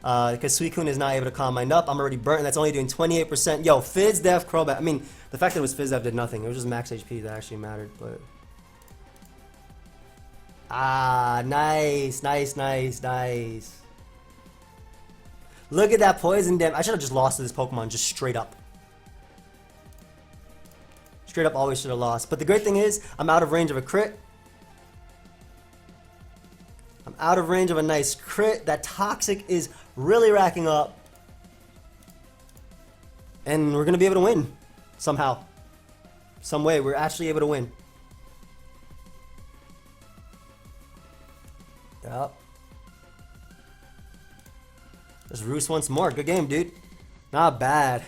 Because Suicune is not able to calm mine up. I'm already burnt, and that's only doing 28%. Yo, Fizz, Def, Crobat. I mean, the fact that it was Fizz, Def did nothing. It was just max HP that actually mattered, but... Ah, nice, nice, nice, nice. Look at that poison damage. I should have just lost to this Pokemon, just straight up. Straight up always should have lost. But the great thing is, I'm out of range of a crit. I'm out of range of a nice crit. That Toxic is really racking up. And we're going to be able to win. Somehow. Some way, we're actually able to win. Yep. Just Roost once more. Good game, dude. Not bad.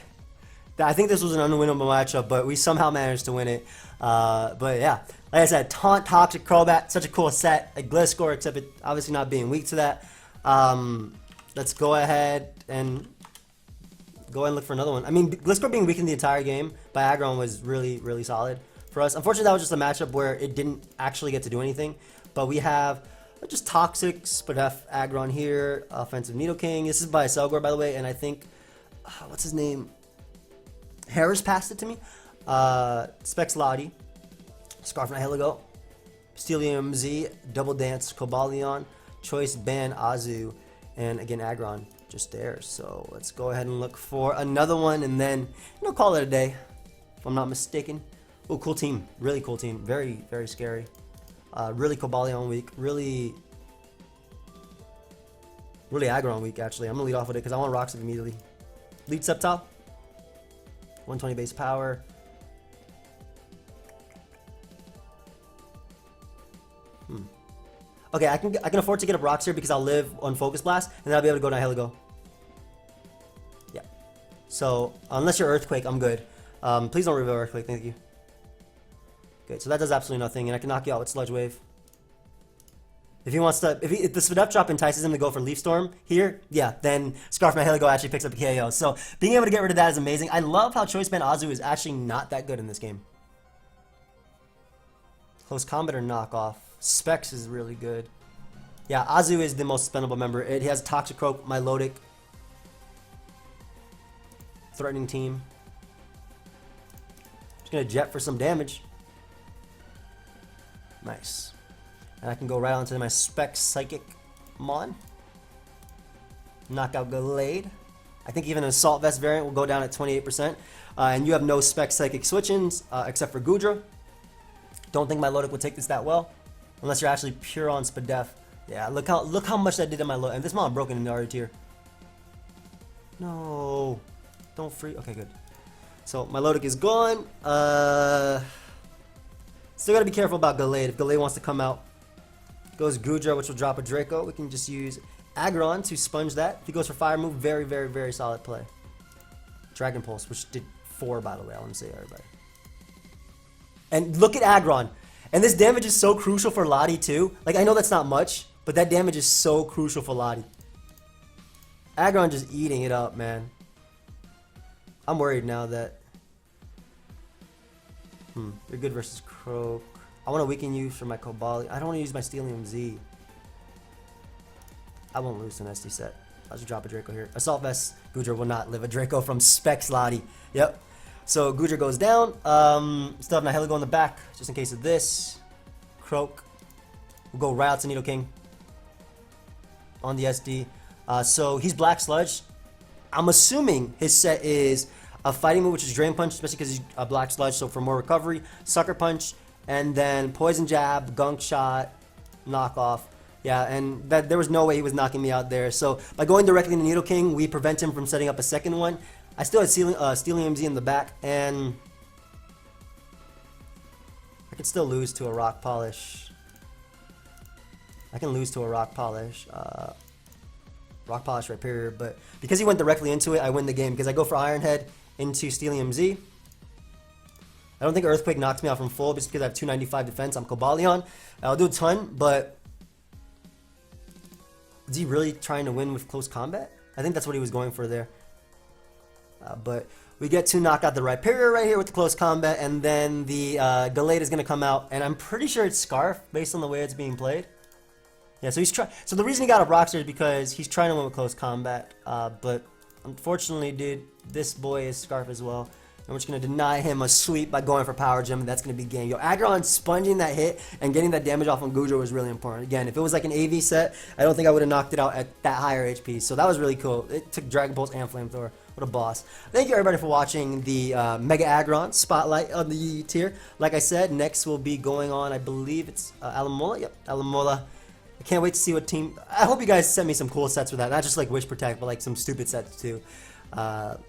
I think this was an unwinnable matchup, but we somehow managed to win it. But yeah, like I said, Taunt, Toxic, Crobat, such a cool set. A Gliscor, except it obviously not being weak to that. Let's go ahead and look for another one. I mean, Gliscor being weak in the entire game by Aggron was really, really solid for us. Unfortunately, that was just a matchup where it didn't actually get to do anything. But we have just Toxic, Spadef, Aggron here, Offensive Nidoking. This is by Selgor, by the way, and I think, what's his name? Harris passed it to me. Specs Lottie, Scarf Nihilego, Stelium Z, Double Dance, Cobalion, Choice Ban, Azu, and again Aggron just there. So let's go ahead and look for another one, and then call it a day, if I'm not mistaken. Oh, cool team, really cool team, very, very scary. Really Cobalion week, really Aggron week actually. I'm gonna lead off with it because I want Roxy immediately. Lead Sceptile. 120 base power. Okay, I can afford to get up rocks here because I'll live on Focus Blast and then I'll be able to go to Nihilego. Yeah. So unless you're Earthquake, I'm good. Please don't reveal Earthquake, thank you. Good, so that does absolutely nothing, and I can knock you out with Sludge Wave. If he wants to, if the Spadef drop entices him to go for Leaf Storm here, yeah, then Scarf Nihilego actually picks up a KO. So being able to get rid of that is amazing. I love how Choice Band Azu is actually not that good in this game. Close Combat or Knockoff. Specs is really good. Yeah, Azu is the most spendable member. He has Toxicroak, Milotic. Threatening team. Just gonna Jet for some damage. Nice. And I can go right onto my Spec Psychic Mon. Knock out Gallade. I think even an Assault Vest variant will go down at 28%. And you have no Spec Psychic switch-ins except for Goodra. Don't think my Milotic would take this that well. Unless you're actually pure on Spadef. Yeah, look how much that did to my Milotic. And this Mon broken in the RE tier. No. Don't free. Okay, good. So my Milotic is gone. Still gotta be careful about Gallade. If Gallade wants to come out, goes Goodra, which will drop a Draco. We can just use Aggron to sponge that. If he goes for Fire move, very, very, very solid play. Dragon Pulse, which did 4, by the way. I want to say everybody. And look at Aggron. And this damage is so crucial for Lottie too. Like, I know that's not much, but that damage is so crucial for Lottie. Aggron just eating it up, man. I'm worried now that... You're good versus Croak. I want to weaken you for my Cobalion. I don't want to use my Steelium Z. I won't lose an SD set. I'll just drop a Draco here. Assault Vest. Goodra will not live a Draco from Specs Lottie. Yep. So Goodra goes down. Still have my Heligo in the back, just in case of this. Croak. We'll go right out to Nidoking on the SD. So he's Black Sludge. I'm assuming his set is a fighting move, which is Drain Punch, especially because he's a Black Sludge, so for more recovery. Sucker Punch, and then Poison Jab, Gunk Shot, Knock Off. Yeah, and there was no way he was knocking me out there. So by going directly into Nidoking, we prevent him from setting up a second one. I still had Steelium Z in the back, and I could still lose to a Rock Polish. I can lose to a Rock Polish. Rock Polish Rhyperior, but because he went directly into it, I win the game because I go for Iron Head into Steelium Z. I don't think Earthquake knocks me out from full just because I have 295 defense. I'm Cobalion. I'll do a ton, but is he really trying to win with close combat? I think that's what he was going for there. But we get to knock out the Rhyperior right here with the close combat, and then the Gallade is going to come out, and I'm pretty sure it's Scarf based on the way it's being played. Yeah, so he's trying. So the reason he got a Rockster is because he's trying to win with close combat. But unfortunately, dude, this boy is Scarf as well. And we're just gonna deny him a sweep by going for Power Gem, and that's gonna be game. Yo, Aggron sponging that hit and getting that damage off on Goodra was really important. Again, if it was like an AV set, I don't think I would have knocked it out at that higher HP. So that was really cool. It took Dragon Pulse and Flamethrower. What a boss. Thank you everybody for watching the Mega Aggron Spotlight on the tier. Like I said, next will be going on, I believe it's Alamola. Yep, Alamola. I can't wait to see what team... I hope you guys send me some cool sets for that. Not just like Wish Protect, but like some stupid sets too. But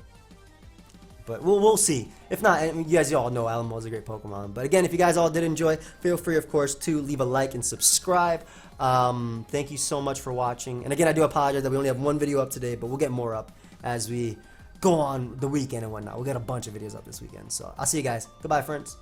we'll see. If not, I mean, you guys all know Alamo is a great Pokemon. But again, if you guys all did enjoy, feel free, of course, to leave a like and subscribe. Thank you so much for watching. And again, I do apologize that we only have one video up today, but we'll get more up as we go on the weekend and whatnot. We'll get a bunch of videos up this weekend. So I'll see you guys. Goodbye, friends.